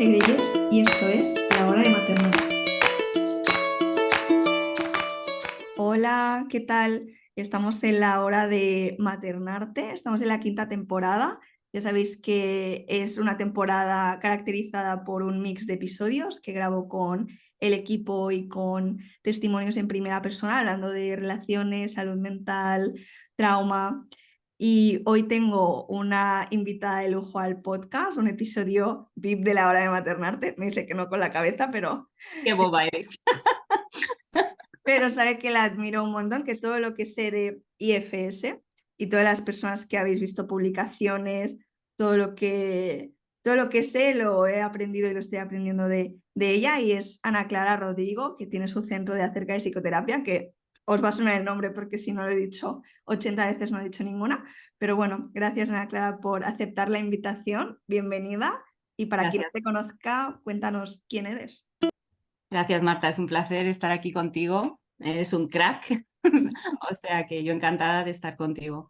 Segreyes y esto es La Hora de Maternar. Hola, ¿qué tal? Estamos en La Hora de Maternarte, estamos en la quinta temporada. Ya sabéis que es una temporada caracterizada por un mix de episodios que grabo con el equipo y con testimonios en primera persona, hablando de relaciones, salud mental, trauma. Y hoy tengo una invitada de lujo al podcast, un episodio VIP de La Hora de Maternarte. Me dice que no con la cabeza, Qué boba eres. pero sabe que la admiro un montón, que todo lo que sé de IFS y todas las personas que habéis visto publicaciones, todo lo que, todo lo que sé lo he aprendido y lo estoy aprendiendo de ella, y es Ana Clara Rodrigo, que tiene su centro de acerca de psicoterapia, que os va a sonar el nombre porque si no lo he dicho 80 veces no he dicho ninguna, pero bueno, gracias Ana Clara por aceptar la invitación, bienvenida, y para quien no Gracias. te conozca, cuéntanos quién eres. Gracias, Marta. Es un placer estar aquí contigo. Eres un crack. O sea que yo encantada de estar contigo.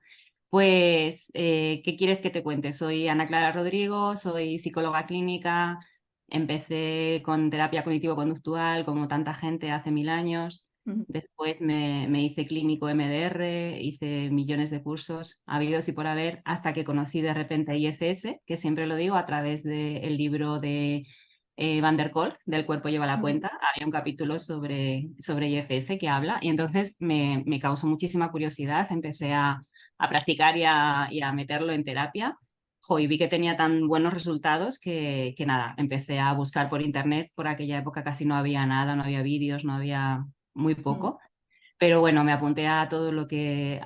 Pues, ¿qué quieres que te cuente? Soy Ana Clara Rodrigo, soy psicóloga clínica. Empecé con terapia cognitivo-conductual, como tanta gente, hace 1000 años. Después me hice clínico MDR, hice millones de cursos, habidos y por haber, hasta que conocí de repente a IFS, que siempre lo digo a través del libro de Van der Kolk, del cuerpo lleva la cuenta. Había un capítulo sobre IFS que habla, y entonces me causó muchísima curiosidad. Empecé a practicar y a meterlo en terapia. Jo, y vi que tenía tan buenos resultados que nada, empecé a buscar por internet. Por aquella época casi no había nada, no había vídeos, no había muy poco. Pero bueno, me apunté a todo lo que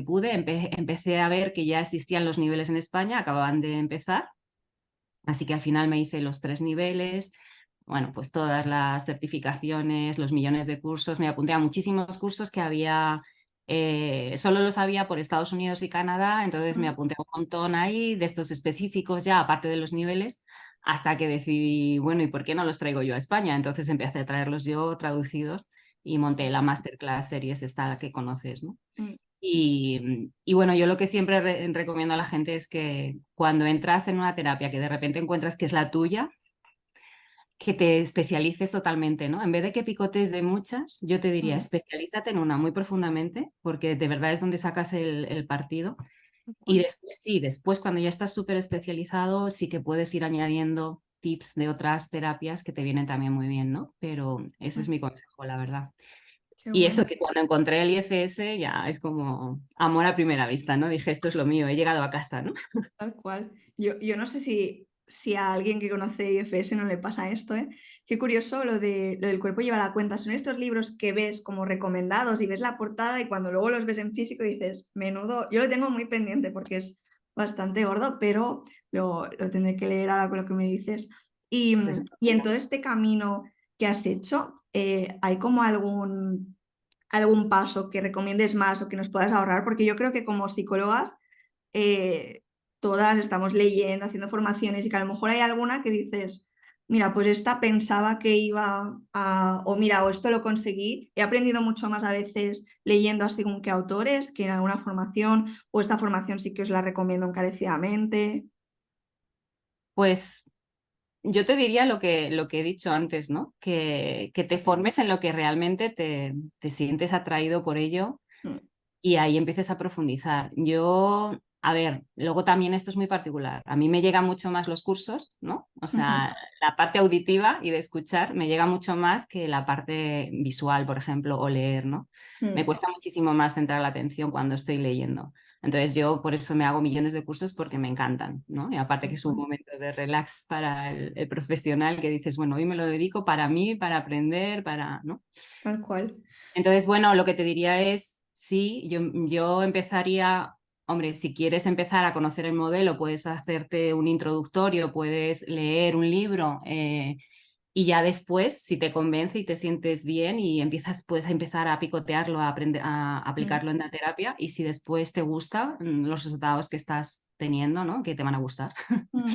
pude. Empecé a ver que ya existían los niveles en España, acababan de empezar. Así que al final me hice los 3 niveles, bueno, pues todas las certificaciones, los millones de cursos. Me apunté a muchísimos cursos que había, solo los había por Estados Unidos y Canadá, entonces me apunté a un montón ahí de estos específicos ya, aparte de los niveles, hasta que decidí, bueno, ¿y por qué no los traigo yo a España? Entonces empecé a traerlos yo traducidos y monté la Masterclass Series esta que conoces, ¿no? Y bueno, yo lo que siempre recomiendo a la gente es que cuando entras en una terapia que de repente encuentras que es la tuya, que te especialices totalmente, ¿no? En vez de que picotes de muchas, yo te diría, especialízate en una muy profundamente, porque de verdad es donde sacas el partido. Y después sí, después cuando ya estás súper especializado, sí que puedes ir añadiendo tips de otras terapias que te vienen también muy bien, ¿no? Pero ese es mi consejo, la verdad. Qué Y bueno. eso que cuando encontré el IFS ya es como amor a primera vista, ¿no? Dije, esto es lo mío, he llegado a casa, ¿no? Tal cual. Yo no sé si a alguien que conoce IFS no le pasa esto, ¿eh? Qué curioso lo del cuerpo lleva la cuenta. Son estos libros que ves como recomendados y ves la portada y cuando luego los ves en físico dices, menudo. Yo lo tengo muy pendiente porque es bastante gordo, pero lo tendré que leer ahora con lo que me dices. Y, Pues eso. y en todo este camino que has hecho, ¿hay como algún paso que recomiendes más o que nos puedas ahorrar? Porque yo creo que como psicólogas eh, todas estamos leyendo, haciendo formaciones y que a lo mejor hay alguna que dices, mira, pues esta pensaba que iba a, o mira, o esto lo conseguí. He aprendido mucho más a veces leyendo así como que autores que en alguna formación, o esta formación sí que os la recomiendo encarecidamente. Pues yo te diría lo que he dicho antes, ¿no? Que te formes en lo que realmente te sientes atraído por ello Mm, y ahí empieces a profundizar. Yo, a ver, luego también esto es muy particular. A mí me llegan mucho más los cursos, ¿no? O ujú, sea, la parte auditiva y de escuchar me llega mucho más que la parte visual, por ejemplo, o leer, ¿no? Me mm, cuesta muchísimo más centrar la atención cuando estoy leyendo. Entonces yo por eso me hago millones de cursos porque me encantan, ¿no? Y aparte que tal es un cual. momento de relax para el profesional que dices, bueno, hoy me lo dedico para mí, para aprender, para, ¿no? Tal cual. Entonces, bueno, lo que te diría es, sí, yo empezaría, hombre, si quieres empezar a conocer el modelo, puedes hacerte un introductorio, puedes leer un libro y ya después, si te convence y te sientes bien y empiezas, puedes empezar a picotearlo, a aprender, a Mm, aplicarlo en la terapia y si después te gusta los resultados que estás teniendo, ¿no? Que te van a gustar, mm,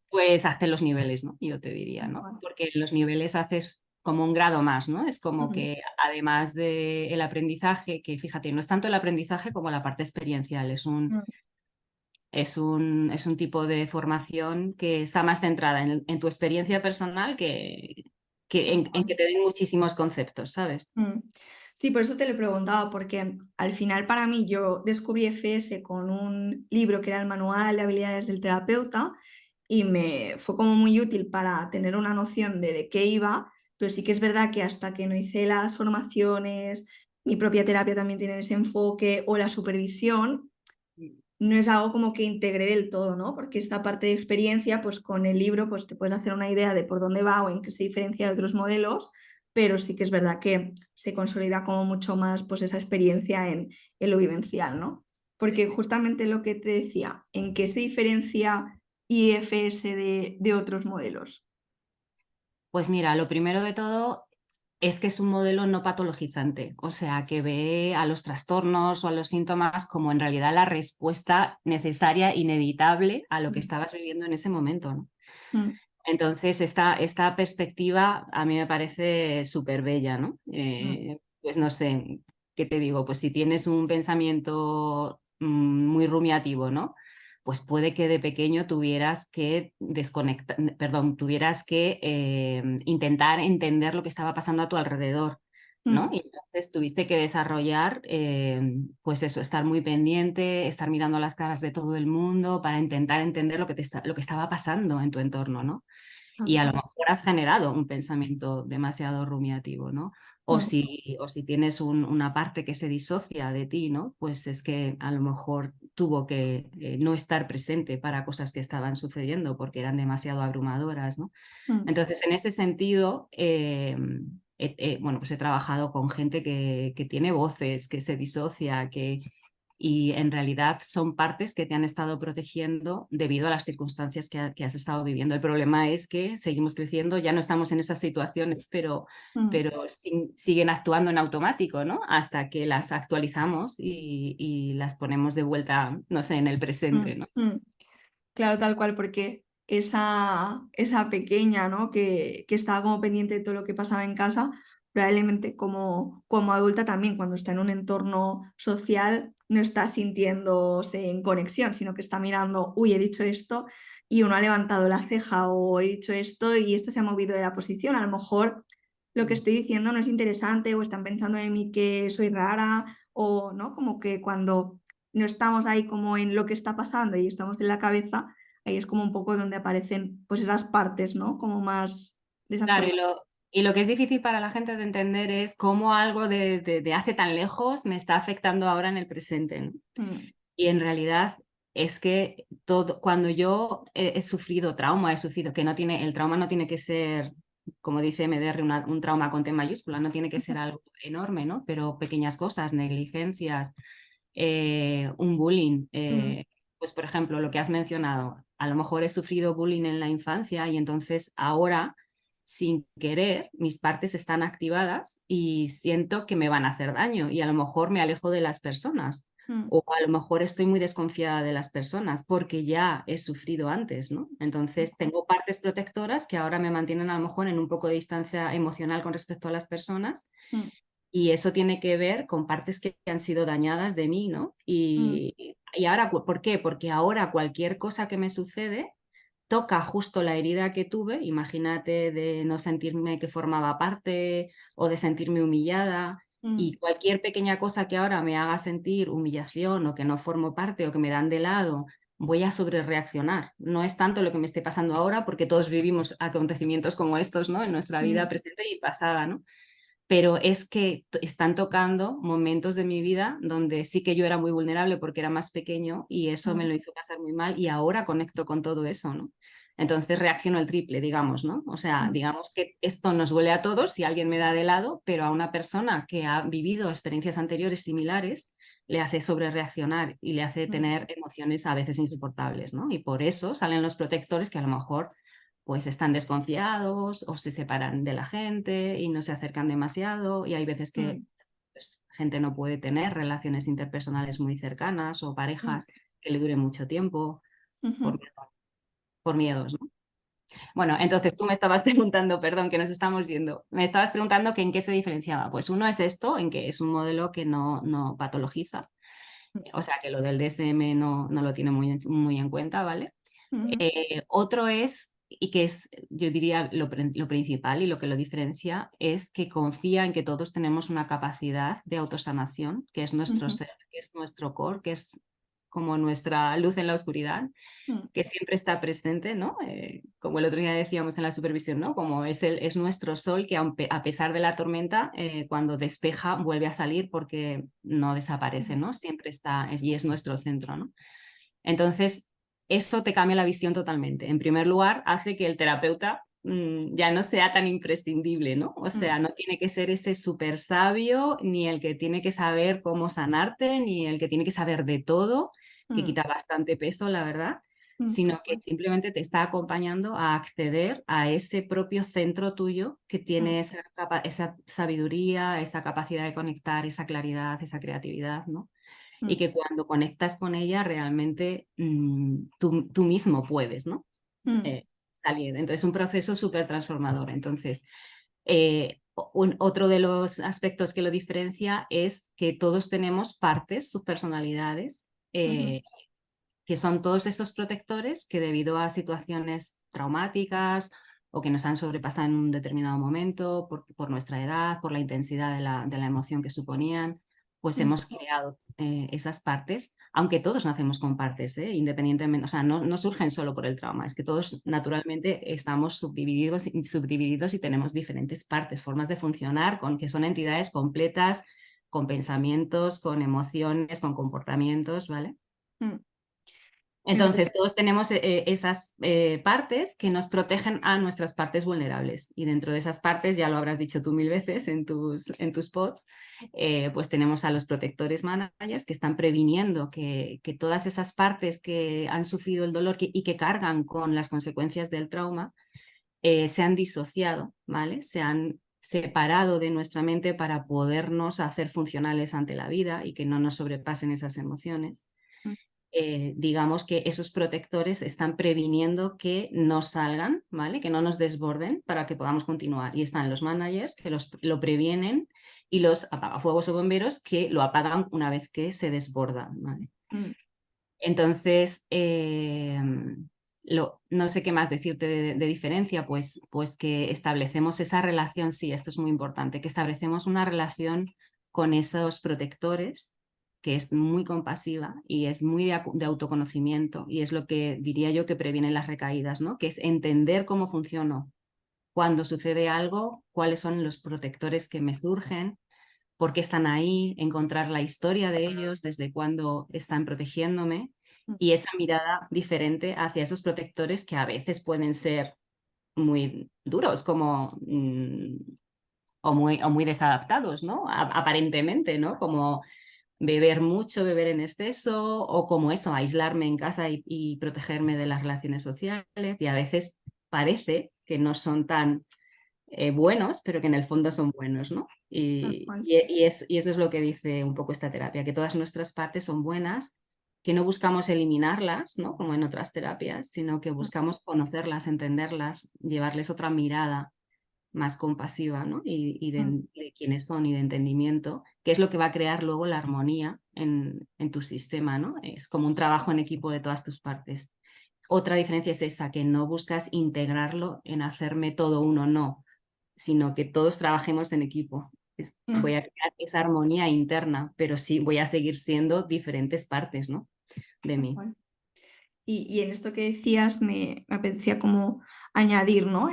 pues hazte los niveles, ¿no? Yo te diría, tal ¿no? cual. Porque los niveles haces como un grado más, ¿no? Es como Mm, que además del aprendizaje, que fíjate, no es tanto el aprendizaje como la parte experiencial, es un, mm, es un tipo de formación que está más centrada en tu experiencia personal que en que te den muchísimos conceptos, ¿sabes? Mm. Sí, por eso te lo preguntaba, porque al final para mí yo descubrí FS con un libro que era el Manual de Habilidades del Terapeuta y me fue como muy útil para tener una noción de qué iba, pero sí que es verdad que hasta que no hice las formaciones, mi propia terapia también tiene ese enfoque o la supervisión, no es algo como que integré del todo, ¿no? Porque esta parte de experiencia, pues con el libro, pues te puedes hacer una idea de por dónde va o en qué se diferencia de otros modelos, pero sí que es verdad que se consolida como mucho más pues esa experiencia en lo vivencial, ¿no? Porque justamente lo que te decía, ¿en qué se diferencia IFS de otros modelos? Pues mira, lo primero de todo es que es un modelo no patologizante, o sea, que ve a los trastornos o a los síntomas como en realidad la respuesta necesaria, inevitable a lo que Mm, estabas viviendo en ese momento, ¿no? mm, Entonces, esta perspectiva a mí me parece súper bella, ¿no? mm, Pues no sé, ¿qué te digo? Pues si tienes un pensamiento muy rumiativo, ¿no? Pues puede que de pequeño tuvieras que desconectar, perdón, tuvieras que intentar entender lo que estaba pasando a tu alrededor, ¿no? mm, Y entonces tuviste que desarrollar, pues eso, estar muy pendiente, estar mirando las caras de todo el mundo para intentar entender lo que lo que estaba pasando en tu entorno, ¿no? tal Y a lo cual. mejor has generado un pensamiento demasiado rumiativo, ¿no? Mm, O si tienes una parte que se disocia de ti, ¿no? Pues es que a lo mejor tuvo que no estar presente para cosas que estaban sucediendo porque eran demasiado abrumadoras, ¿no? mm, Entonces, en ese sentido, bueno, pues he trabajado con gente que tiene voces, que se disocia, y en realidad son partes que te han estado protegiendo debido a las circunstancias que has estado viviendo. El problema es que seguimos creciendo, ya no estamos en esas situaciones, mm, pero siguen actuando en automático, ¿no? Hasta que las actualizamos y las ponemos de vuelta, no sé, en el presente, mm, ¿no? mm. Claro, tal cual, porque esa pequeña, ¿no? que estaba como pendiente de todo lo que pasaba en casa, probablemente como adulta también, cuando está en un entorno social, no está sintiéndose en conexión, sino que está mirando, uy, he dicho esto y uno ha levantado la ceja o he dicho esto y esto se ha movido de la posición. A lo mejor lo que estoy diciendo no es interesante o están pensando de mí que soy rara o, ¿no? Como que cuando no estamos ahí como en lo que está pasando y estamos en la cabeza, ahí es como un poco donde aparecen pues esas partes, ¿no? Como más Claro, desactualizadas. y lo que es difícil para la gente de entender es cómo algo de hace tan lejos me está afectando ahora en el presente, ¿no? Mm, Y en realidad es que todo, cuando yo he sufrido trauma, he sufrido que no tiene, el trauma no tiene que ser, como dice MDR, un trauma con T mayúscula, no tiene que ser algo enorme, ¿no? Pero pequeñas cosas, negligencias, un bullying. mm, Pues, por ejemplo, lo que has mencionado, a lo mejor he sufrido bullying en la infancia y entonces ahora, sin querer, mis partes están activadas y siento que me van a hacer daño y a lo mejor me alejo de las personas. mm, O a lo mejor estoy muy desconfiada de las personas porque ya he sufrido antes, ¿no? Entonces tengo partes protectoras que ahora me mantienen a lo mejor en un poco de distancia emocional con respecto a las personas mm, y eso tiene que ver con partes que han sido dañadas de mí, ¿no? mm, Y ahora, ¿por qué? Porque ahora cualquier cosa que me sucede toca justo la herida que tuve, imagínate de no sentirme que formaba parte o de sentirme humillada. mm, Y cualquier pequeña cosa que ahora me haga sentir humillación o que no formo parte o que me dan de lado, voy a sobrereaccionar. No es tanto lo que me esté pasando ahora, porque todos vivimos acontecimientos como estos, ¿no? En nuestra vida mm, presente y pasada, ¿no? Pero es que están tocando momentos de mi vida donde sí que yo era muy vulnerable porque era más pequeño y eso me mm, lo hizo pasar muy mal y ahora conecto con todo eso, ¿no? Entonces reacciono el triple, digamos, ¿no? O sea, mm, digamos que esto nos duele a todos si alguien me da de lado, pero a una persona que ha vivido experiencias anteriores similares le hace sobrereaccionar y le hace mm, tener emociones a veces insoportables, ¿no? Y por eso salen los protectores que a lo mejor pues están desconfiados o se separan de la gente y no se acercan demasiado y hay veces que mm, pues, gente no puede tener relaciones interpersonales muy cercanas o mm, parejas que le duren mucho tiempo por, ujú. por miedos, ¿no? Bueno, entonces tú me estabas preguntando, perdón, que nos estamos yendo, me estabas preguntando que en qué se diferenciaba. Pues uno es esto, en que es un modelo que no patologiza. O sea que lo del DSM no lo tiene muy en cuenta, ¿vale? Mm, Otro es, y que es, yo diría, lo principal y lo que lo diferencia, es que confía en que todos tenemos una capacidad de autosanación, que es nuestro ujú, ser, que es nuestro core, que es como nuestra luz en la oscuridad, mm, que siempre está presente, ¿no? Como el otro día decíamos en la supervisión, ¿no? Como es nuestro sol que a pesar de la tormenta, cuando despeja, vuelve a salir porque no desaparece, ¿no? Siempre está y es nuestro centro, ¿no? Entonces, eso te cambia la visión totalmente. En primer lugar, hace que el terapeuta ya no sea tan imprescindible, ¿no? O mm, sea, no tiene que ser ese súper sabio, ni el que tiene que saber cómo sanarte, ni el que tiene que saber de todo, que mm, quita bastante peso, la verdad, tal sino que cual. simplemente te está acompañando a acceder a ese propio centro tuyo que Mm, tiene esa sabiduría, esa capacidad de conectar, esa claridad, esa creatividad, ¿no? Y mm, que cuando conectas con ella realmente tú mismo puedes, ¿no? mm, Salir. Entonces es un proceso súper transformador. Entonces, otro de los aspectos que lo diferencia es que todos tenemos partes, subpersonalidades, ujú, que son todos estos protectores que debido a situaciones traumáticas o que nos han sobrepasado en un determinado momento, por nuestra edad, por la intensidad de la emoción que suponían, pues mm, hemos creado esas partes, aunque todos nacemos con partes, independientemente, o sea, no surgen solo por el trauma, es que todos naturalmente estamos subdivididos y tenemos diferentes partes, formas de funcionar, que son entidades completas, con pensamientos, con emociones, con comportamientos, ¿vale? mm. Me parece. Entonces, todos tenemos esas partes que nos protegen a nuestras partes vulnerables. Y dentro de esas partes, ya lo habrás dicho tú mil veces en tus pods, pues tenemos a los protectores managers que están previniendo que todas esas partes que han sufrido el dolor y que cargan con las consecuencias del trauma se han disociado, ¿vale? Se han separado de nuestra mente para podernos hacer funcionales ante la vida y que no nos sobrepasen esas emociones. Mm, Digamos que esos protectores están previniendo que no salgan, ¿vale? Que no nos desborden para que podamos continuar. Y están los managers que lo previenen y los apagafuegos o bomberos que lo apagan una vez que se desborda, ¿vale? mm, Entonces, no sé qué más decirte de diferencia, pues que establecemos esa relación, sí, esto es muy importante, que establecemos una relación con esos protectores que es muy compasiva y es muy de autoconocimiento y es lo que diría yo que previene las recaídas, ¿no? Que es entender cómo funciono cuando sucede algo, cuáles son los protectores que me surgen, por qué están ahí, encontrar la historia de ellos, desde cuándo están protegiéndome mm, y esa mirada diferente hacia esos protectores que a veces pueden ser muy duros como, o muy desadaptados, ¿no? Aparentemente, ¿no? Como beber mucho, beber en exceso o como eso, aislarme en casa y protegerme de las relaciones sociales y a veces parece que no son tan buenos, pero que en el fondo son buenos, ¿no? tal cual. Y eso es lo que dice un poco esta terapia, que todas nuestras partes son buenas, que no buscamos eliminarlas, ¿no? Como en otras terapias, sino que Mm, buscamos conocerlas, entenderlas, llevarles otra mirada más compasiva, ¿no? mm, De quiénes son y de entendimiento, que es lo que va a crear luego la armonía en tu sistema, ¿no? Es como un trabajo en equipo de todas tus partes. Otra diferencia es esa, que no buscas integrarlo en hacerme todo uno, no, sino que todos trabajemos en equipo. Voy mm, a crear esa armonía interna, pero sí voy a seguir siendo diferentes partes, ¿no? De tal mí. cual. Y en esto que decías me apetecía como añadir, ¿no?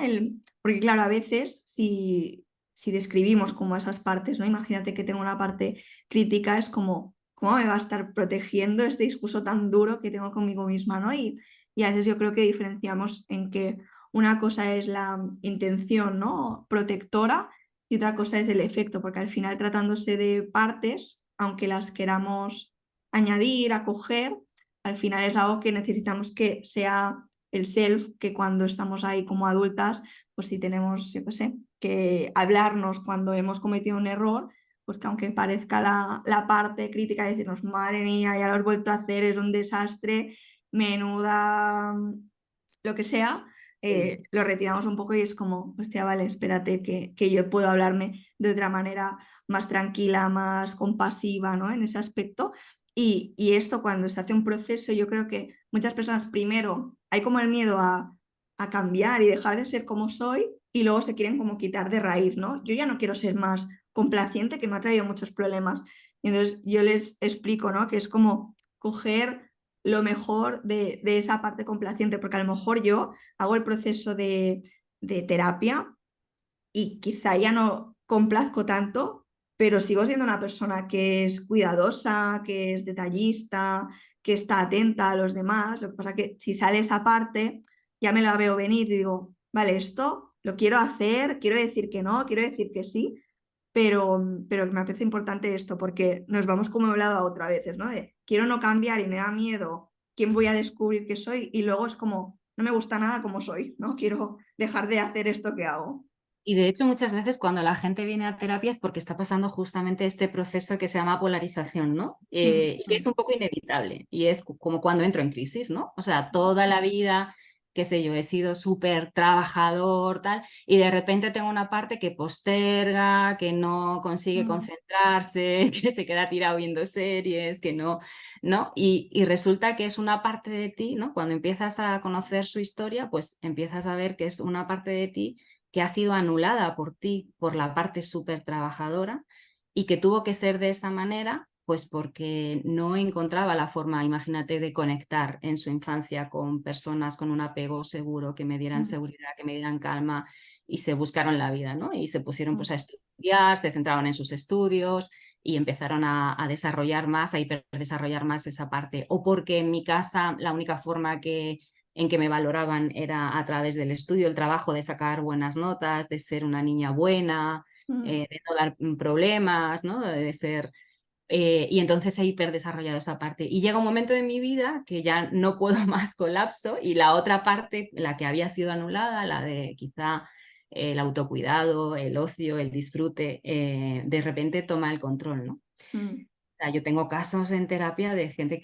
Porque claro, a veces si describimos como esas partes, ¿no? Imagínate que tengo una parte crítica, es como, ¿cómo me va a estar protegiendo este discurso tan duro que tengo conmigo misma, ¿no? Y a veces yo creo que diferenciamos en que una cosa es la intención, ¿no? Protectora y otra cosa es el efecto, porque al final tratándose de partes, aunque las queramos añadir, acoger, al final es algo que necesitamos que sea el self, que cuando estamos ahí como adultas, pues si tenemos, yo qué sé, que hablarnos cuando hemos cometido un error, pues que aunque parezca la parte crítica de decirnos, madre mía, ya lo has vuelto a hacer, es un desastre, menuda, lo que sea, Sí. lo retiramos un poco y es como, hostia, vale, espérate que yo puedo hablarme de otra manera más tranquila, más compasiva, ¿no? En ese aspecto. Y esto cuando se hace un proceso, yo creo que muchas personas primero hay como el miedo a cambiar y dejar de ser como soy y luego se quieren como quitar de raíz, ¿no? Yo ya no quiero ser más complaciente, que me ha traído muchos problemas. Y entonces yo les explico, ¿no? Que es como coger lo mejor de esa parte complaciente, porque a lo mejor yo hago el proceso de terapia y quizá ya no complazco tanto, pero sigo siendo una persona que es cuidadosa, que es detallista, que está atenta a los demás. Lo que pasa es que si sale esa parte, ya me la veo venir y digo, vale, esto lo quiero hacer, quiero decir que no, quiero decir que sí, pero me parece importante esto porque nos vamos como he hablado a otra veces, ¿no? De quiero no cambiar y me da miedo quién voy a descubrir que soy y luego es como, no me gusta nada como soy, ¿no? Quiero dejar de hacer esto que hago. Y de hecho, muchas veces cuando la gente viene a terapia es porque está pasando justamente este proceso que se llama polarización, ¿no? Mm, Y que es un poco inevitable. Y es como cuando entro en crisis, ¿no? O sea, toda la vida, qué sé yo, he sido súper trabajador, tal, y de repente tengo una parte que posterga, que no consigue mm, concentrarse, que se queda tirado viendo series, que no, ¿no? Y resulta que es una parte de ti, ¿no? Cuando empiezas a conocer su historia, pues empiezas a ver que es una parte de ti que ha sido anulada por ti, por la parte súper trabajadora y que tuvo que ser de esa manera, pues porque no encontraba la forma, imagínate, de conectar en su infancia con personas con un apego seguro, que me dieran mm, seguridad, que me dieran calma y se buscaron la vida, ¿no? Y se pusieron mm, pues a estudiar, se centraron en sus estudios y empezaron a desarrollar más, a hiperdesarrollar más esa parte. O porque en mi casa la única forma en que me valoraban era a través del estudio, el trabajo, de sacar buenas notas, de ser una niña buena, mm, de no dar problemas, ¿no? De ser... y entonces he hiperdesarrollado esa parte. Y llega un momento de mi vida que ya no puedo más, colapso, y la otra parte, la que había sido anulada, la de quizá el autocuidado, el ocio, el disfrute, de repente toma el control, ¿no? mm, O sea, yo tengo casos en terapia de gente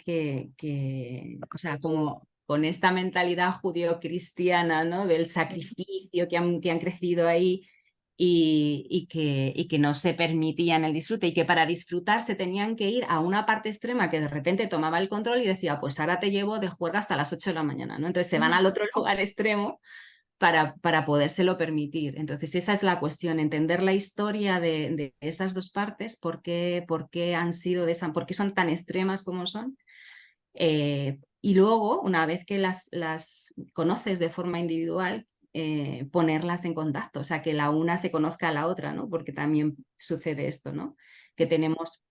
o sea, como con esta mentalidad judío-cristiana, ¿no? Del sacrificio que han crecido ahí y que no se permitían el disfrute y que para disfrutar se tenían que ir a una parte extrema que de repente tomaba el control y decía, pues ahora te llevo de juerga hasta las 8 de la mañana, ¿no? Entonces se van mm, al otro lugar extremo para podérselo permitir. Entonces, esa es la cuestión, entender la historia de esas dos partes, por qué han sido de esa, por qué son tan extremas como son. Y luego, una vez que las conoces de forma individual, ponerlas en contacto, o sea, que la una se conozca a la otra, ¿no? Porque también sucede esto, ¿no? Que tenemos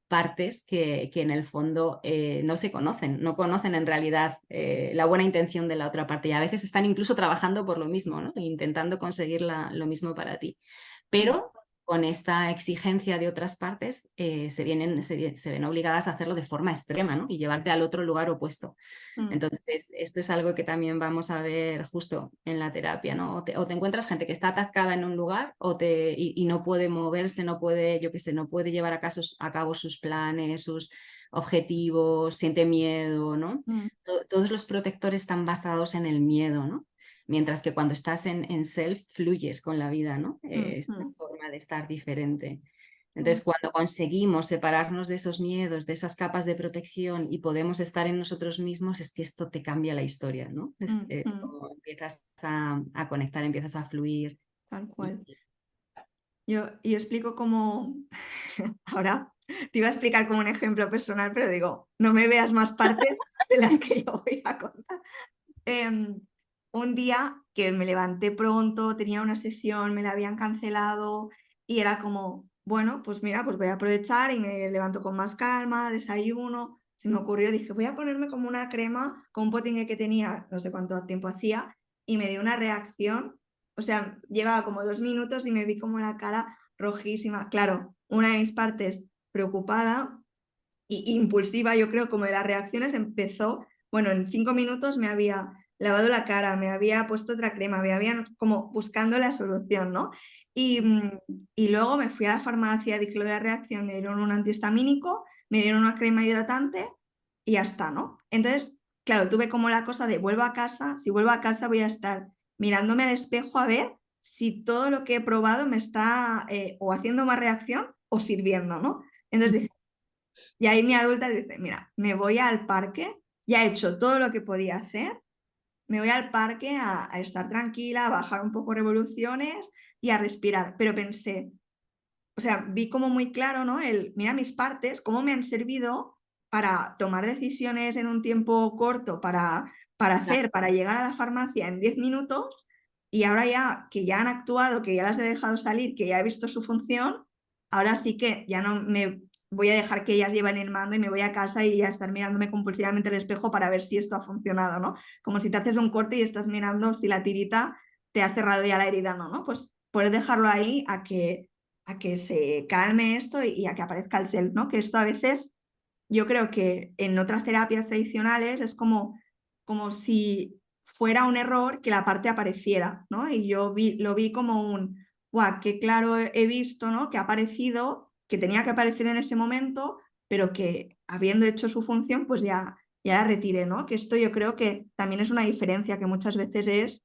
partes que en el fondo no se conocen, no conocen en realidad la buena intención de la otra parte y a veces están incluso trabajando por lo mismo, ¿no? Intentando conseguir lo mismo para ti. mm, Pero con esta exigencia de otras partes se ven obligadas a hacerlo de forma extrema, ¿no? Y llevarte al otro lugar opuesto. mm, Entonces, esto es algo que también vamos a ver justo en la terapia, ¿no? O te encuentras gente que está atascada en un lugar y no puede moverse, no puede, yo qué sé, no puede llevar a cabo sus planes, sus objetivos, siente miedo, ¿no? mm, Todos los protectores están basados en el miedo, ¿no? Mientras que cuando estás en self, fluyes con la vida, ¿no? mm, Es una mm, forma de estar diferente. mm, Entonces, cuando conseguimos separarnos de esos miedos, de esas capas de protección y podemos estar en nosotros mismos, es que esto te cambia la historia, ¿no? mm, mm, Como empiezas a conectar, empiezas a fluir. tal Y, cual. Yo explico cómo, ahora te iba a explicar como un ejemplo personal, pero digo, no me veas más partes de las que yo voy a contar. Em, un día que me levanté pronto, tenía una sesión, me la habían cancelado y era como, bueno, pues mira, pues voy a aprovechar y me levanto con más calma, desayuno. Se me ocurrió, dije, voy a ponerme como una crema con un potingue que tenía, no sé cuánto tiempo hacía, y me dio una reacción. O sea, llevaba como 2 minutos y me vi como la cara rojísima. Claro, una de mis partes preocupada y impulsiva, yo creo, como de las reacciones, empezó, bueno, en 5 minutos me había lavado la cara, me había puesto otra crema, me habían como buscando la solución, ¿no? Y, y luego me fui a la farmacia, dije lo de la reacción, me dieron un antihistamínico, me dieron una crema hidratante y ya está, ¿no? Entonces, claro, tuve como la cosa de vuelvo a casa, si vuelvo a casa voy a estar mirándome al espejo a ver si todo lo que he probado me está o haciendo más reacción o sirviendo, ¿no? Entonces dije, Y ahí mi adulta dice, mira, me voy al parque, ya he hecho todo lo que podía hacer, me voy al parque a estar tranquila, a bajar un poco revoluciones y a respirar. Pero pensé, o sea, vi como muy claro, ¿no? Mira mis partes, cómo me han servido para tomar decisiones en un tiempo corto, para llegar a la farmacia en 10 minutos y ahora ya que ya han actuado, que ya las he dejado salir, que ya he visto su función, ahora sí que ya no me voy a dejar que ellas lleven el mando y me voy a casa y a estar mirándome compulsivamente al espejo para ver si esto ha funcionado, ¿no? Como si te haces un corte y estás mirando si la tirita te ha cerrado ya la herida, ¿no? Pues puedes dejarlo ahí a que se calme esto y a que aparezca el self, ¿no? Que esto a veces yo creo que en otras terapias tradicionales es como si fuera un error que la parte apareciera, ¿no? Y yo lo vi como guau, qué claro he visto, ¿no? Que ha aparecido, que tenía que aparecer en ese momento, pero que habiendo hecho su función, pues ya la retiré, ¿no? Que esto yo creo que también es una diferencia que muchas veces es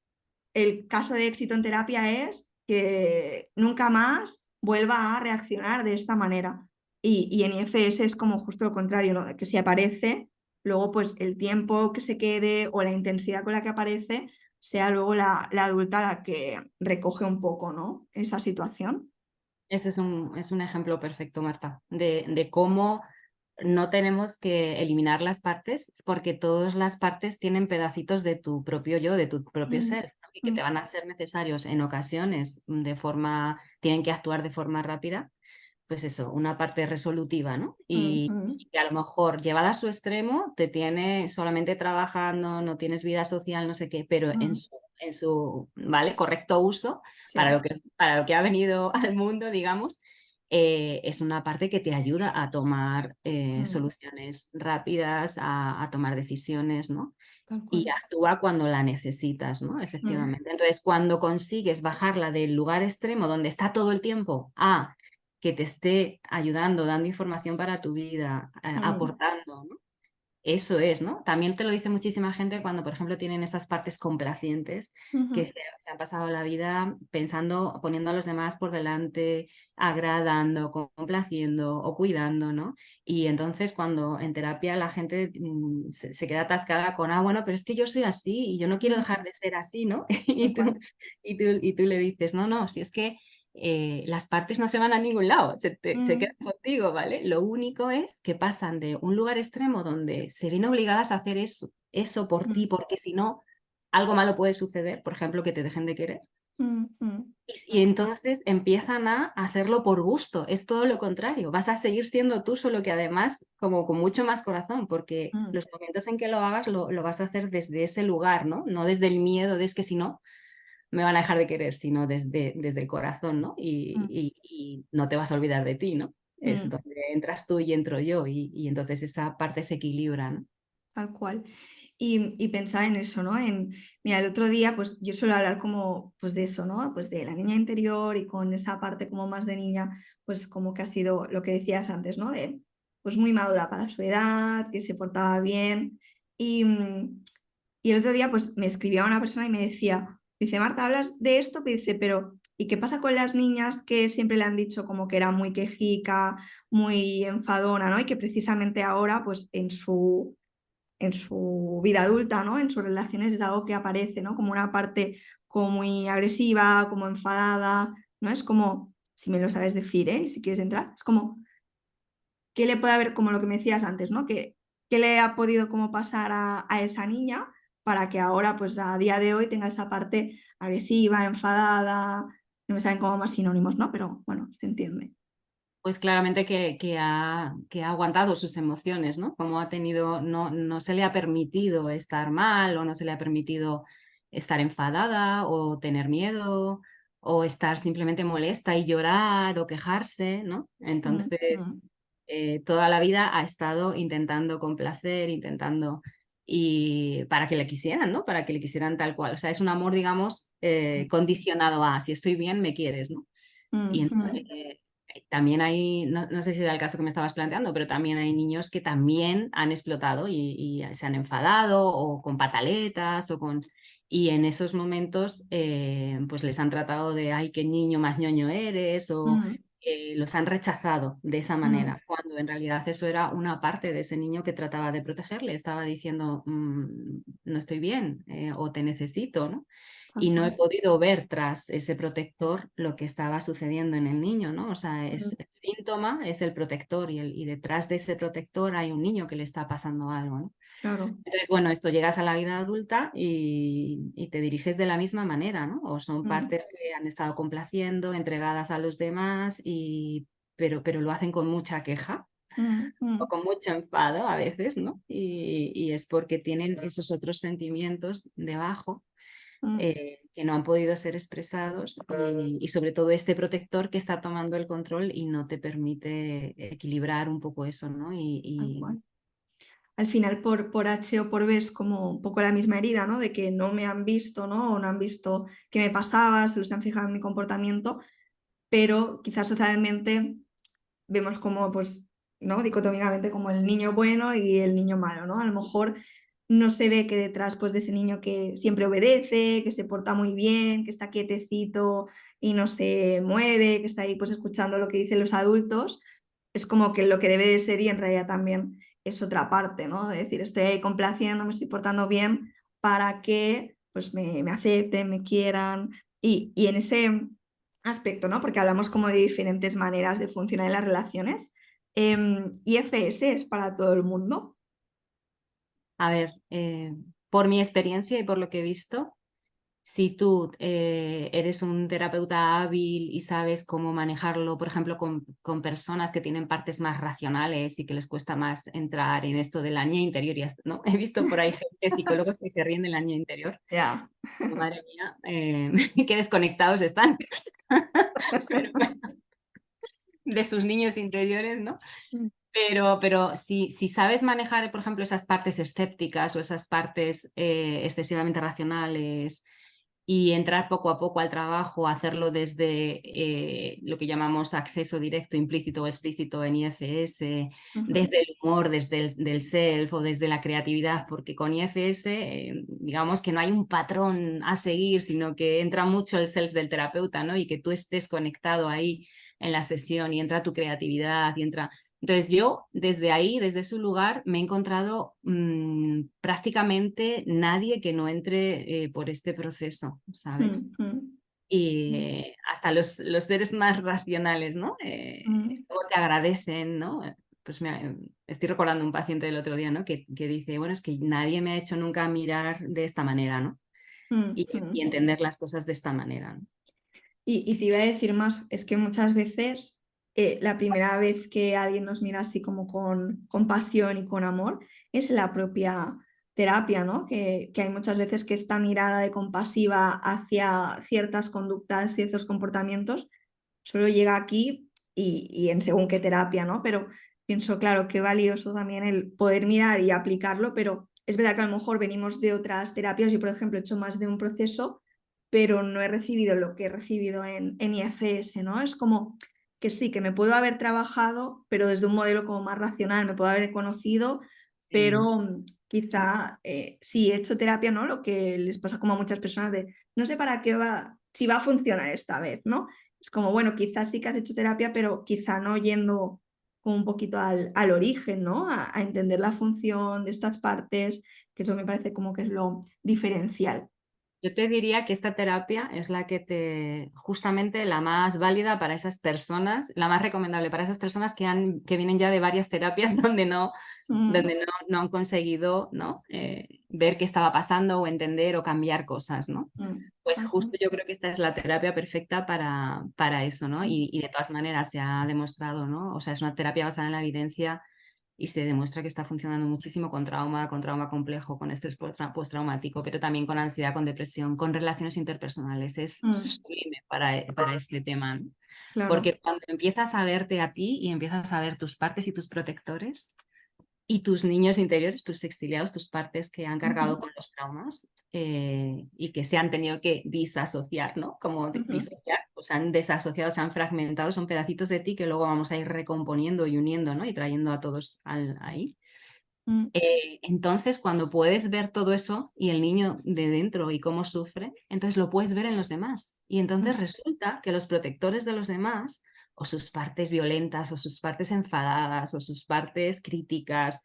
el caso de éxito en terapia es que nunca más vuelva a reaccionar de esta manera. Y en IFS es como justo lo contrario, ¿no? Que si aparece, luego pues el tiempo que se quede o la intensidad con la que aparece sea luego la adulta la que recoge un poco, ¿no? Esa situación. Ese es un ejemplo perfecto, Marta, de cómo no tenemos que eliminar las partes porque todas las partes tienen pedacitos de tu propio yo, de tu propio Mm, ser, ¿no? Y que te mm, van a ser necesarios en ocasiones tienen que actuar de forma rápida, pues eso, una parte resolutiva, ¿no? mm, Y que a lo mejor llevada a su extremo te tiene solamente trabajando, no tienes vida social, no sé qué, pero mm, en su ¿vale? Correcto uso sí. para lo que ha venido al mundo, digamos, es una parte que te ayuda a tomar Mm, soluciones rápidas, a tomar decisiones, ¿no? tal Y cual. actúa cuando la necesitas, ¿no? Mm, Efectivamente. Entonces, cuando consigues bajarla del lugar extremo donde está todo el tiempo a que te esté ayudando, dando información para tu vida, mm, aportando, ¿no? Eso es, ¿no? También te lo dice muchísima gente cuando, por ejemplo, tienen esas partes complacientes que ujú, se han pasado la vida pensando, poniendo a los demás por delante, agradando, complaciendo o cuidando, ¿no? Y entonces cuando en terapia la gente se queda atascada con, bueno, pero es que yo soy así y yo no quiero mm, dejar de ser así, ¿no? tal cual. Y tú le dices, no, no, si es que las partes no se van a ningún lado, se Mm, quedan contigo, ¿vale? Lo único es que pasan de un lugar extremo donde se ven obligadas a hacer eso por ti, mm, porque si no, algo malo puede suceder, por ejemplo, que te dejen de querer. mm, mm, Y entonces empiezan a hacerlo por gusto, es todo lo contrario, vas a seguir siendo tú, solo que además como con mucho más corazón, porque mm, los momentos en que lo hagas lo vas a hacer desde ese lugar, ¿no? No desde el miedo de es que si no me van a dejar de querer, sino desde el corazón, ¿no? mm, Y no te vas a olvidar de ti, ¿no? Es mm. donde entras tú y entro yo, y entonces esa parte se equilibra, ¿no? Tal cual. Y pensaba en eso, ¿no? Mira, el otro día, pues yo suelo hablar como, pues de eso, ¿no? Pues de la niña interior y con esa parte como más de niña, pues como que ha sido lo que decías antes, ¿no? Pues muy madura para su edad, que se portaba bien. Y el otro día, pues me escribía una persona y me decía, dice, Marta, hablas de esto, que dice, pero ¿y qué pasa con las niñas que siempre le han dicho como que era muy quejica, muy enfadona, ¿no? Y que precisamente ahora, pues en su vida adulta, ¿no? En sus relaciones es algo que aparece, ¿no? Como una parte como muy agresiva, como enfadada, ¿no? Es como, si me lo sabes decir, ¿eh? Y si quieres entrar, es como, ¿qué le puede haber, como lo que me decías antes, ¿no? ¿Qué le ha podido como pasar a esa niña para que ahora, pues a día de hoy, tenga esa parte agresiva, enfadada, no me saben como más sinónimos, ¿no? Pero bueno, se entiende. Pues claramente que ha aguantado sus emociones, ¿no? Como ha tenido, no se le ha permitido estar mal o no se le ha permitido estar enfadada o tener miedo o estar simplemente molesta y llorar o quejarse, ¿no? Mm, Entonces, mm, toda la vida ha estado intentando complacer, intentando y para que le quisieran, ¿no? Para que le quisieran tal cual. O sea, es un amor, digamos, condicionado a si estoy bien, me quieres, ¿no? Y mm, entonces, mm, también hay, no sé si era el caso que me estabas planteando, pero también hay niños que también han explotado y se han enfadado o con pataletas o con... Y en esos momentos pues les han tratado de, ay, qué niño más ñoño eres o mm, los han rechazado de esa mm, manera, cuando en realidad eso era una parte de ese niño que trataba de protegerle, estaba diciendo, no estoy bien o te necesito, ¿no? tal Y no he cual. podido ver tras ese protector lo que estaba sucediendo en el niño, ¿no? O sea, Mm, el síntoma es el protector y detrás de ese protector hay un niño que le está pasando algo, ¿no? claro. Entonces, bueno, esto llegas a la vida adulta y te diriges de la misma manera, ¿no? O son Mm, partes que han estado complaciendo, entregadas a los demás, pero lo hacen con mucha queja mm, o mm, con mucho enfado a veces, ¿no? Y es porque tienen esos otros sentimientos debajo mm, que no han podido ser expresados y sobre todo este protector que está tomando el control y no te permite equilibrar un poco eso, ¿no? tal cual. Al final por H o por B es como un poco la misma herida, ¿no? De que no me han visto, ¿no? O no han visto qué me pasaba, solo se han fijado en mi comportamiento, pero quizás socialmente vemos como, pues, ¿no? Dicotómicamente como el niño bueno y el niño malo, ¿no? A lo mejor no se ve que detrás, pues, de ese niño que siempre obedece, que se porta muy bien, que está quietecito y no se mueve, que está ahí, pues, escuchando lo que dicen los adultos, es como que lo que debe de ser y en realidad también es otra parte, ¿no? De decir, estoy ahí complaciendo, me estoy portando bien para que, pues, me acepten, me quieran y en ese aspecto, ¿no? Porque hablamos como de diferentes maneras de funcionar en las relaciones. IFS es para todo el mundo. A ver, por mi experiencia y por lo que he visto, si tú eres un terapeuta hábil y sabes cómo manejarlo, por ejemplo, con personas que tienen partes más racionales y que les cuesta más entrar en esto de la niña interior, ¿no? He visto por ahí gente, psicólogos que se ríen de la niña interior. Ya. Madre mía, qué desconectados están pero, de sus niños interiores, ¿no? Mm, Pero si sabes manejar, por ejemplo, esas partes escépticas o esas partes excesivamente racionales y entrar poco a poco al trabajo, hacerlo desde lo que llamamos acceso directo, implícito o explícito en IFS, ujú, desde el humor, desde el del self o desde la creatividad, porque con IFS digamos que no hay un patrón a seguir, sino que entra mucho el self del terapeuta, ¿no? Y que tú estés conectado ahí en la sesión y entra tu creatividad y entra... Entonces yo desde ahí, desde su lugar, me he encontrado prácticamente nadie que no entre por este proceso, ¿sabes? mm, mm, Y hasta los seres más racionales, ¿no? mm, Luego te agradecen, ¿no? Pues estoy recordando un paciente del otro día, ¿no? Que dice, bueno, es que nadie me ha hecho nunca mirar de esta manera, ¿no? mm, Y mm. entender las cosas de esta manera, ¿no? Y te iba a decir más, es que muchas veces la primera vez que alguien nos mira así como con compasión y con amor es la propia terapia, ¿no? Que hay muchas veces que esta mirada de compasiva hacia ciertas conductas, ciertos comportamientos, solo llega aquí y en según qué terapia, ¿no? Pero pienso, claro, qué valioso también el poder mirar y aplicarlo, pero es verdad que a lo mejor venimos de otras terapias. Yo, por ejemplo, he hecho más de un proceso, pero no he recibido lo que he recibido en IFS, ¿no? Es como que sí, que me puedo haber trabajado, pero desde un modelo como más racional, me puedo haber conocido, pero Sí. quizá sí he hecho terapia, ¿no? Lo que les pasa como a muchas personas de, no sé para qué va, si va a funcionar esta vez, ¿no? Es como, bueno, quizás sí que has hecho terapia, pero quizá no yendo como un poquito al origen, ¿no? A entender la función de estas partes, que eso me parece como que es lo diferencial. Yo te diría que esta terapia es la que justamente la más válida para esas personas, la más recomendable para esas personas que vienen ya de varias terapias Mm, donde no han conseguido, ¿no? Ver qué estaba pasando o entender o cambiar cosas, ¿no? Pues tal cual. justo yo creo que esta es la terapia perfecta para eso, ¿no? Y de todas maneras se ha demostrado, ¿no? O sea, es una terapia basada en la evidencia y se demuestra que está funcionando muchísimo con trauma complejo, con estrés postraumático, pero también con ansiedad, con depresión, con relaciones interpersonales. Es Mm, sublime para este tema, ¿no? claro. Porque cuando empiezas a verte a ti y empiezas a ver tus partes y tus protectores, y tus niños interiores, tus exiliados, tus partes que han cargado Ujú, con los traumas y que se han tenido que disasociar, ¿no? Como ujú, disociar, o se han desasociado, se han fragmentado, son pedacitos de ti que luego vamos a ir recomponiendo y uniendo, ¿no? Y trayendo a todos ahí. mm, Entonces, cuando puedes ver todo eso y el niño de dentro y cómo sufre, entonces lo puedes ver en los demás. Y entonces mm, resulta que los protectores de los demás o sus partes violentas, o sus partes enfadadas, o sus partes críticas,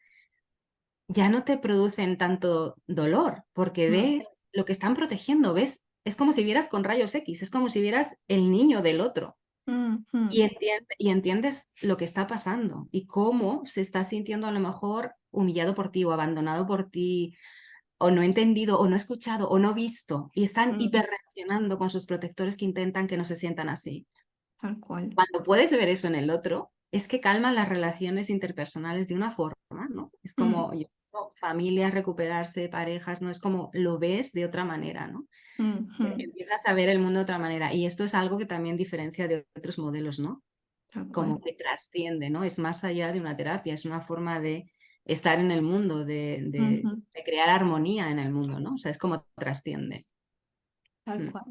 ya no te producen tanto dolor, porque mm, ves lo que están protegiendo, ves, es como si vieras con rayos X, es como si vieras el niño del otro. mm, Y entiendes lo que está pasando y cómo se está sintiendo a lo mejor humillado por ti o abandonado por ti o no entendido o no escuchado o no visto y están mm, hiperreaccionando con sus protectores que intentan que no se sientan así. tal cual. Cuando puedes ver eso en el otro, es que calman las relaciones interpersonales de una forma, ¿no? Es Mm, como familias recuperarse, parejas, ¿no? Es como lo ves de otra manera, ¿no? mm, mm, Empiezas a ver el mundo de otra manera y esto es algo que también diferencia de otros modelos, ¿no? tal cual. Como que trasciende, ¿no? Es más allá de una terapia, es una forma de estar en el mundo, Ujú, de crear armonía en el mundo, ¿no? O sea, es como trasciende. tal Mm. cual.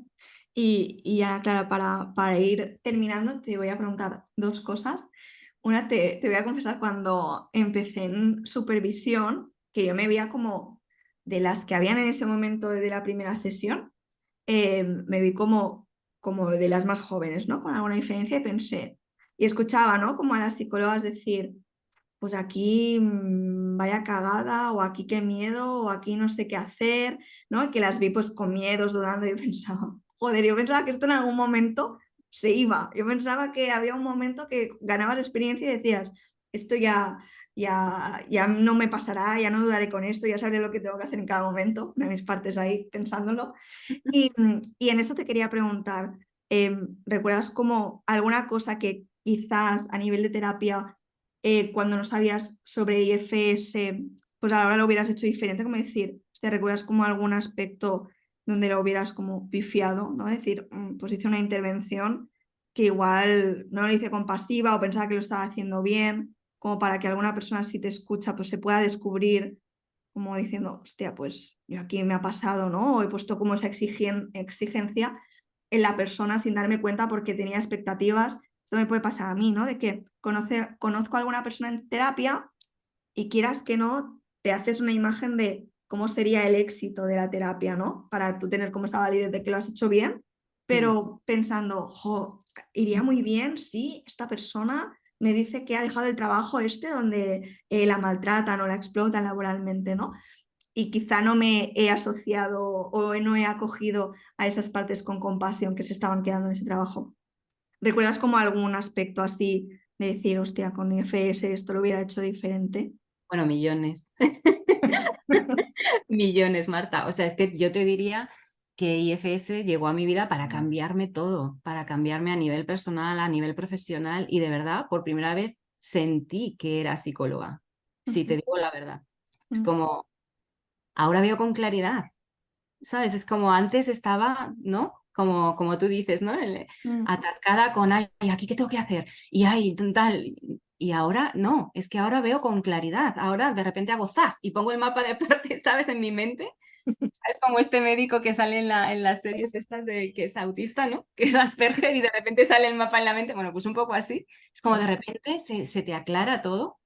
Y ya, claro, para ir terminando, te voy a preguntar dos cosas. Una, te voy a confesar, cuando empecé en supervisión, que yo me veía como de las que habían en ese momento de la primera sesión, me vi como de las más jóvenes, ¿no? Con alguna diferencia y pensé, y escuchaba, ¿no? Como a las psicólogas decir, pues aquí vaya cagada, o aquí qué miedo, o aquí no sé qué hacer, ¿no? Y que las vi pues con miedos, dudando, y yo pensaba, joder, yo pensaba que esto en algún momento se iba, yo pensaba que había un momento que ganabas experiencia y decías, esto ya no me pasará, ya no dudaré con esto, ya sabré lo que tengo que hacer en cada momento, de mis partes ahí pensándolo. Y en eso te quería preguntar, ¿recuerdas como alguna cosa que quizás a nivel de terapia, cuando no sabías sobre IFS, pues ahora lo hubieras hecho diferente? Como decir, ¿te recuerdas como algún aspecto donde lo hubieras como pifiado, ¿no? Decir, pues hice una intervención que igual no lo hice compasiva o pensaba que lo estaba haciendo bien, como para que alguna persona si te escucha pues se pueda descubrir como diciendo, hostia, pues yo aquí me ha pasado, ¿no? O he puesto como esa exigencia en la persona sin darme cuenta porque tenía expectativas. Esto me puede pasar a mí, ¿no? De que conozco a alguna persona en terapia y quieras que no, te haces una imagen de cómo sería el éxito de la terapia, ¿no? Para tú tener como esa validez de que lo has hecho bien, Mm. pero pensando, jo, iría muy bien si esta persona me dice que ha dejado el trabajo este donde la maltratan o la explotan laboralmente, ¿no? Y quizá no me he asociado o no he acogido a esas partes con compasión que se estaban quedando en ese trabajo. ¿Recuerdas como algún aspecto así de decir, hostia, con IFS esto lo hubiera hecho diferente? Bueno, millones. Millones, Marta. O sea, es que yo te diría que IFS llegó a mi vida para cambiarme todo, para cambiarme a nivel personal, a nivel profesional y de verdad, por primera vez sentí que era psicóloga. Si te digo la verdad. Es como, ahora veo con claridad, ¿sabes? Es como antes estaba, ¿no? Como tú dices, ¿no? Atascada con, ay, aquí qué tengo que hacer, y ay, tal. Y ahora no, es que ahora veo con claridad. Ahora de repente hago zas y pongo el mapa de parte, ¿sabes? En mi mente. Es como este médico que sale en las series estas de que es autista, ¿no? Que es Asperger y de repente sale el mapa en la mente. Bueno, pues un poco así. Es como de repente se te aclara todo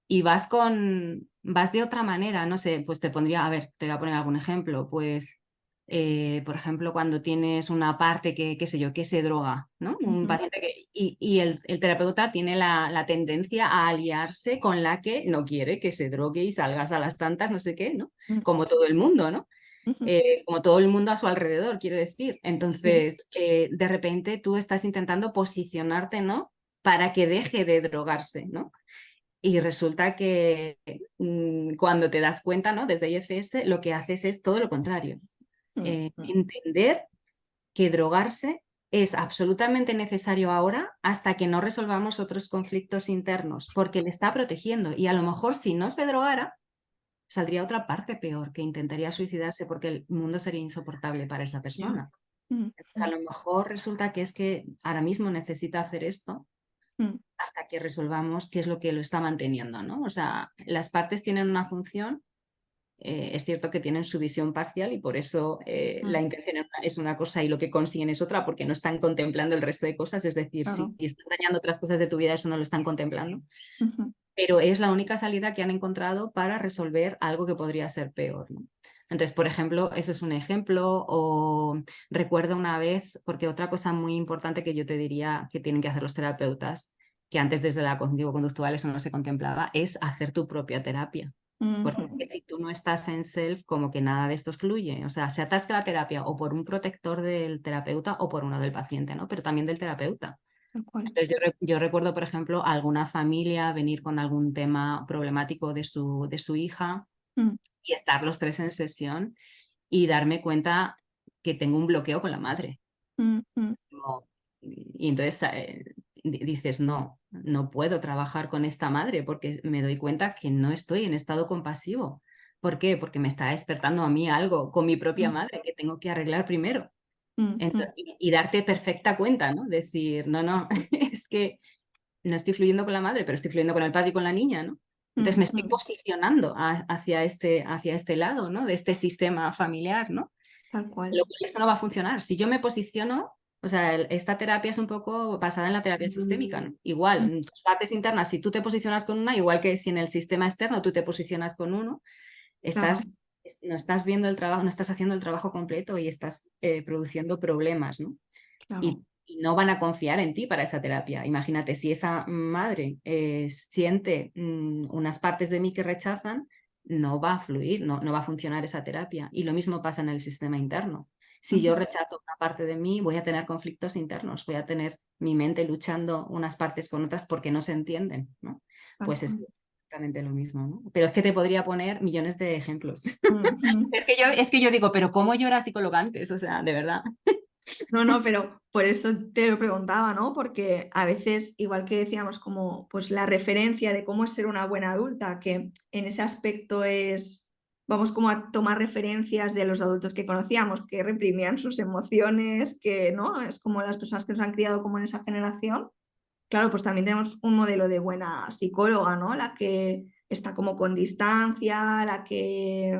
y vas de otra manera, no sé, pues te pondría, a ver, te voy a poner algún ejemplo, pues, por ejemplo, cuando tienes una parte que, qué sé yo, que se droga, ¿no? Un paciente y el terapeuta tiene la tendencia a aliarse con la que no quiere que se drogue y salgas a las tantas, no sé qué, ¿no? Como todo el mundo, ¿no? Como todo el mundo a su alrededor, quiero decir. Sí. Entonces, de repente tú estás intentando posicionarte, ¿no? Para que deje de drogarse, ¿no? Y resulta que cuando te das cuenta, ¿no? Desde IFS, lo que haces es todo lo contrario. Entender que drogarse es absolutamente necesario ahora hasta que no resolvamos otros conflictos internos, porque le está protegiendo. Y a lo mejor si no se drogara, saldría otra parte peor, que intentaría suicidarse porque el mundo sería insoportable para esa Ya. persona. Entonces, a lo mejor resulta que es que ahora mismo necesita hacer esto hasta que resolvamos qué es lo que lo está manteniendo, ¿no? O sea, las partes tienen una función, es cierto que tienen su visión parcial y por eso la intención es una cosa y lo que consiguen es otra, porque no están contemplando el resto de cosas, es decir, si Claro. están dañando otras cosas de tu vida, eso no lo están contemplando, pero es la única salida que han encontrado para resolver algo que podría ser peor, ¿no? Entonces, por ejemplo, eso es un ejemplo. O recuerdo una vez, porque otra cosa muy importante que yo te diría que tienen que hacer los terapeutas, que antes desde la cognitivo-conductual eso no se contemplaba, es hacer tu propia terapia. Porque Ujú. si tú no estás en self, como que nada de esto fluye. O sea, se atasca la terapia o por un protector del terapeuta o por uno del paciente, ¿no? Pero también del terapeuta. Tal cual. Entonces yo recuerdo, por ejemplo, alguna familia venir con algún tema problemático de su hija Mm, y estar los tres en sesión y darme cuenta que tengo un bloqueo con la madre. mm, mm, Y entonces dices, no, no puedo trabajar con esta madre porque me doy cuenta que no estoy en estado compasivo. ¿Por qué? Porque me está despertando a mí algo con mi propia mm, madre que tengo que arreglar primero. mm. Y darte perfecta cuenta, ¿no? Decir, no, no, es que no estoy fluyendo con la madre, pero estoy fluyendo con el padre y con la niña, ¿no? Entonces me estoy Mm. posicionando hacia este lado, ¿no? De este sistema familiar, ¿no? Tal cual. Lo cual eso no va a funcionar. Si yo me posiciono, o sea, esta terapia es un poco basada en la terapia sistémica, ¿no? Igual, Mm, en tus partes internas, si tú te posicionas con una, igual que si en el sistema externo tú te posicionas con uno, claro, estás, no estás viendo el trabajo, no estás haciendo el trabajo completo y estás produciendo problemas, ¿no? claro. Y no van a confiar en ti para esa terapia. Imagínate, si esa madre siente unas partes de mí que rechazan, no va a fluir, no va a funcionar esa terapia. Y lo mismo pasa en el sistema interno. Si yo Ujú. rechazo una parte de mí, voy a tener conflictos internos, voy a tener mi mente luchando unas partes con otras porque no se entienden, ¿no? Tal Pues es cual. exactamente lo mismo, ¿no? Pero es que te podría poner millones de ejemplos. Ujú. Es que yo digo, pero ¿cómo yo era psicóloga antes? O sea, de verdad. No, no, pero por eso te lo preguntaba, ¿no? Porque a veces, igual que decíamos, como pues la referencia de cómo es ser una buena adulta, que en ese aspecto es, vamos como a tomar referencias de los adultos que conocíamos, que reprimían sus emociones, que, ¿no? Es como las personas que nos han criado como en esa generación. Claro, pues también tenemos un modelo de buena psicóloga, ¿no? La que está como con distancia, la que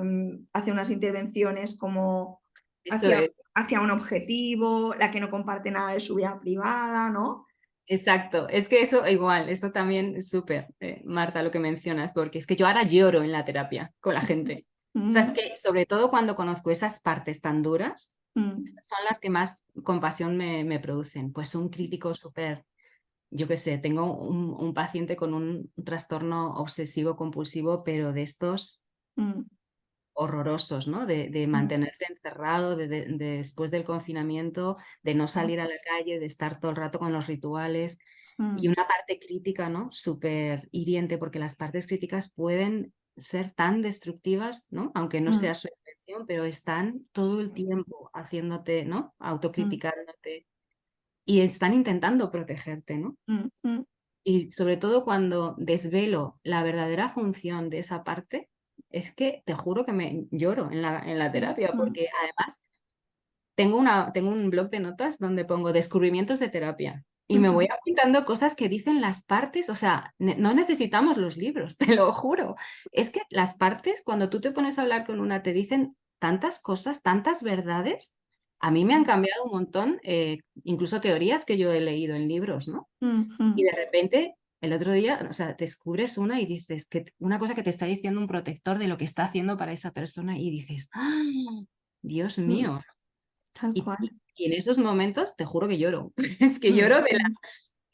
hace unas intervenciones como Eso hacia, es. hacia un objetivo, la que no comparte nada de su vida privada, ¿no? Exacto, es que eso igual, eso también es súper, Marta, lo que mencionas, porque es que yo ahora lloro en la terapia con la gente. O sea, es Mm, que sobre todo cuando conozco esas partes tan duras, mm, estas son las que más compasión me producen. Pues un crítico súper, yo qué sé, tengo un paciente con un trastorno obsesivo compulsivo, pero de estos mm, horrorosos, ¿no? De mm, mantenerte encerrado, después del confinamiento, de no mm, salir a la calle, de estar todo el rato con los rituales. Y mm, una parte crítica, ¿no? Súper hiriente, porque las partes críticas pueden ser tan destructivas, ¿no? Aunque no mm, sea su intención, pero están todo el tiempo haciéndote, ¿no? mm, Autocriticándote y están intentando protegerte, ¿no? mm, mm, Y sobre todo cuando desvelo la verdadera función de esa parte, es que te juro que me lloro en la mm, terapia, mm, porque además tengo un blog de notas donde pongo descubrimientos de terapia y me voy mm, apuntando cosas que dicen las partes, o sea, no necesitamos los libros, te lo juro. Es que las partes, cuando tú te pones a hablar con una, te dicen tantas cosas, tantas verdades. A mí me han cambiado un montón, incluso teorías que yo he leído en libros, ¿no? mm, Y mm, de repente, el otro día, o sea, descubres una y dices que una cosa que te está diciendo un protector de lo que está haciendo para esa persona y dices, ¡ah! Dios mm, mío. tal cual. Y en esos momentos te juro que lloro. Es que Mm, lloro mm,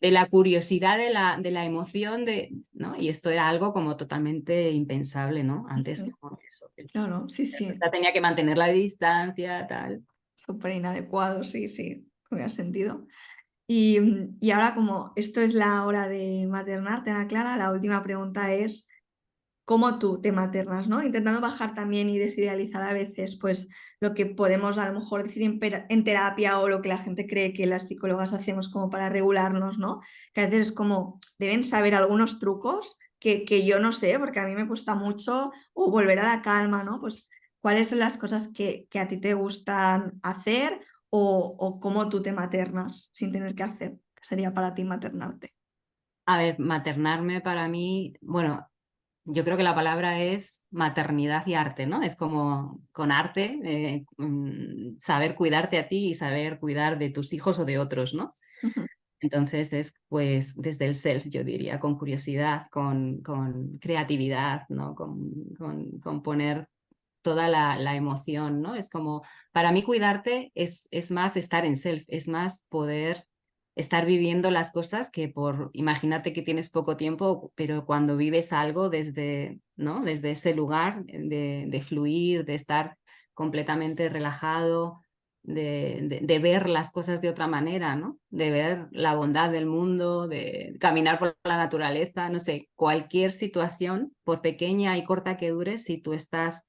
de la curiosidad, de la emoción, ¿no? Y esto era algo como totalmente impensable, ¿no? Antes mm, como eso. claro, sí, sí. Tenía que mantener la distancia, tal. Súper inadecuado, sí, sí, me ha sentido. Y ahora como esto es la hora de maternarte, Ana Clara, la última pregunta es cómo tú te maternas, ¿no? Intentando bajar también y desidealizar a veces pues lo que podemos a lo mejor decir en terapia o lo que la gente cree que las psicólogas hacemos como para regularnos, ¿no? Que a veces es como deben saber algunos trucos que yo no sé porque a mí me cuesta mucho o volver a la calma, ¿no? Pues cuáles son las cosas que a ti te gustan hacer o cómo tú te maternas sin tener que hacer, que sería para ti maternarte. A ver, maternarme para mí, bueno, yo creo que la palabra es maternidad y arte, ¿no? Es como con arte, saber cuidarte a ti y saber cuidar de tus hijos o de otros, ¿no? Ujú, Entonces es pues desde el self, yo diría, con curiosidad, con creatividad, ¿no? Con poner toda la emoción, ¿no? Es como, para mí cuidarte es más estar en self, es más poder estar viviendo las cosas que por imaginarte que tienes poco tiempo, pero cuando vives algo desde, ¿no? Desde ese lugar de fluir, de estar completamente relajado, de ver las cosas de otra manera, ¿no? De ver la bondad del mundo, de caminar por la naturaleza, no sé, cualquier situación, por pequeña y corta que dure, si tú estás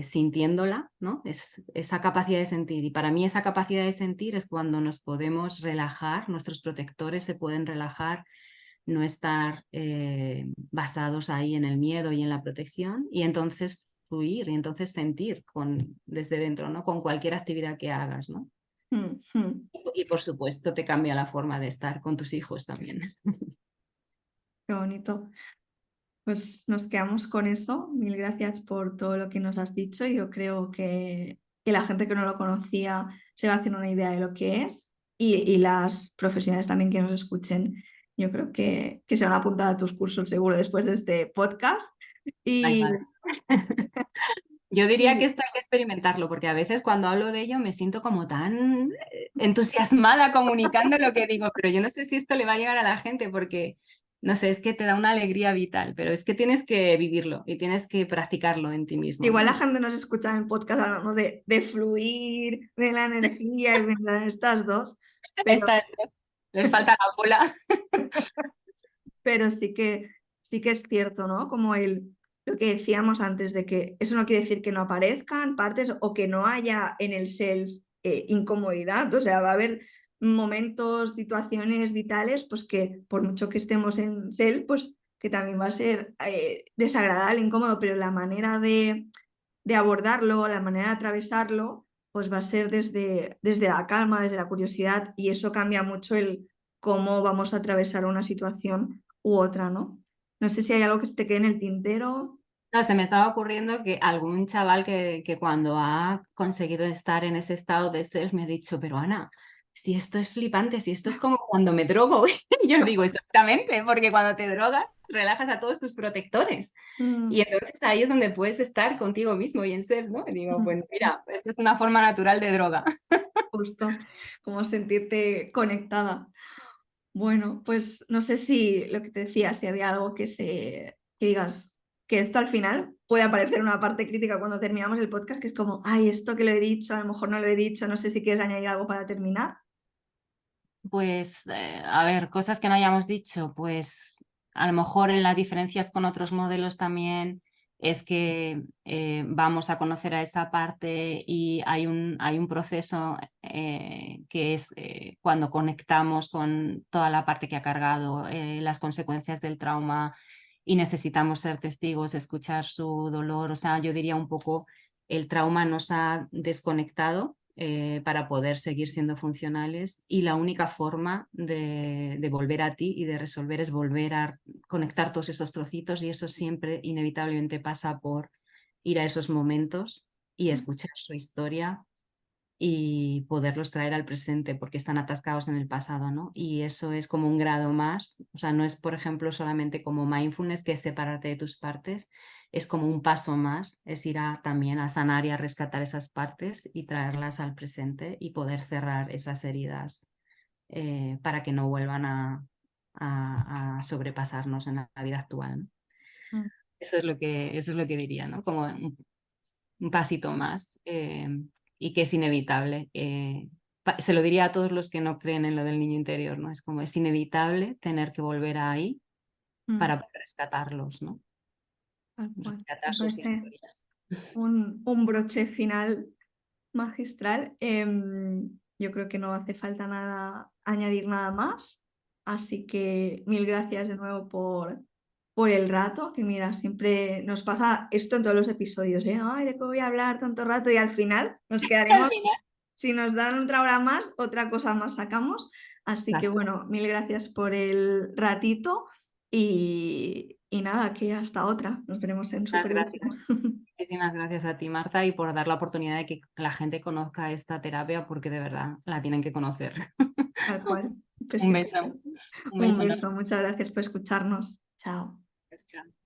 sintiéndola, ¿no? Es esa capacidad de sentir. Y para mí esa capacidad de sentir es cuando nos podemos relajar, nuestros protectores se pueden relajar, no estar basados ahí en el miedo y en la protección, y entonces fluir y entonces sentir desde dentro, ¿no? Con cualquier actividad que hagas, ¿no? Y por supuesto te cambia la forma de estar con tus hijos también. Qué bonito. Pues nos quedamos con eso. Mil gracias por todo lo que nos has dicho. Yo creo que la gente que no lo conocía se va a hacer una idea de lo que es y las profesionales también que nos escuchen. Yo creo que se van a apuntar a tus cursos seguro después de este podcast. Ay, Y, madre. Yo diría que y esto hay que experimentarlo, porque a veces cuando hablo de ello me siento como tan entusiasmada comunicando lo que digo, pero yo no sé si esto le va a llegar a la gente porque, no sé, es que te da una alegría vital, pero es que tienes que vivirlo y tienes que practicarlo en ti mismo, igual ¿no? la gente nos escucha en el podcast hablando de fluir, de la energía y de estas dos, pero Les falta la bola. pero sí que es cierto, ¿no? Como lo que decíamos antes, de que eso no quiere decir que no aparezcan partes o que no haya en el self incomodidad, o sea, va a haber momentos, situaciones vitales, pues que por mucho que estemos en self, pues que también va a ser desagradable, incómodo, pero la manera de abordarlo, la manera de atravesarlo, pues va a ser desde la calma, desde la curiosidad, y eso cambia mucho el cómo vamos a atravesar una situación u otra, ¿no? No sé si hay algo que se te quede en el tintero. No, se me estaba ocurriendo que algún chaval que cuando ha conseguido estar en ese estado de self me ha dicho, pero Ana, si esto es flipante, si esto es como cuando me drogo. Y yo digo, exactamente, porque cuando te drogas, relajas a todos tus protectores. Y Mm, entonces ahí es donde puedes estar contigo mismo y en self, ¿no? Y digo, mm, pues mira, esto es una forma natural de droga. justo, como sentirte conectada. Bueno, pues no sé si lo que te decía, si había algo que digas que esto al final puede aparecer una parte crítica cuando terminamos el podcast, que es como, ay, esto que lo he dicho, a lo mejor no lo he dicho, no sé si quieres añadir algo para terminar. Pues, a ver, cosas que no hayamos dicho, pues a lo mejor en las diferencias con otros modelos también es que vamos a conocer a esa parte y hay un proceso que es cuando conectamos con toda la parte que ha cargado, las consecuencias del trauma y necesitamos ser testigos, escuchar su dolor. O sea, yo diría un poco, el trauma nos ha desconectado para poder seguir siendo funcionales y la única forma de volver a ti y de resolver es volver a conectar todos esos trocitos y eso siempre inevitablemente pasa por ir a esos momentos y escuchar su historia y poderlos traer al presente porque están atascados en el pasado, ¿no? Y eso es como un grado más, o sea, no es, por ejemplo, solamente como mindfulness, que es separarte de tus partes, es como un paso más, es ir también a sanar y a rescatar esas partes y traerlas al presente y poder cerrar esas heridas para que no vuelvan a sobrepasarnos en la vida actual, ¿no? Mm. Eso es lo que diría, ¿no? Como un pasito más y que es inevitable. Se lo diría a todos los que no creen en lo del niño interior, ¿no? Es como es inevitable tener que volver ahí Mm, para poder rescatarlos, ¿no? tal cual. Me Rescatar sus parece historias. un broche final magistral. Yo creo que no hace falta añadir nada más. Así que mil gracias de nuevo por el rato, que mira, siempre nos pasa esto en todos los episodios, ¿eh? Ay, ¿de qué voy a hablar tanto rato? Y al final nos Al quedaremos, final. si nos dan otra hora más, otra cosa más sacamos. Así que Exacto. bueno, mil gracias por el ratito y nada, que hasta otra. Nos veremos en Muchísimas Supervisión. gracias. Muchísimas gracias a ti, Marta, y por dar la oportunidad de que la gente conozca esta terapia porque de verdad la tienen que conocer. Tal cual. Pues Un beso. Un un beso enorme. beso, muchas gracias por escucharnos. Chao. Chao.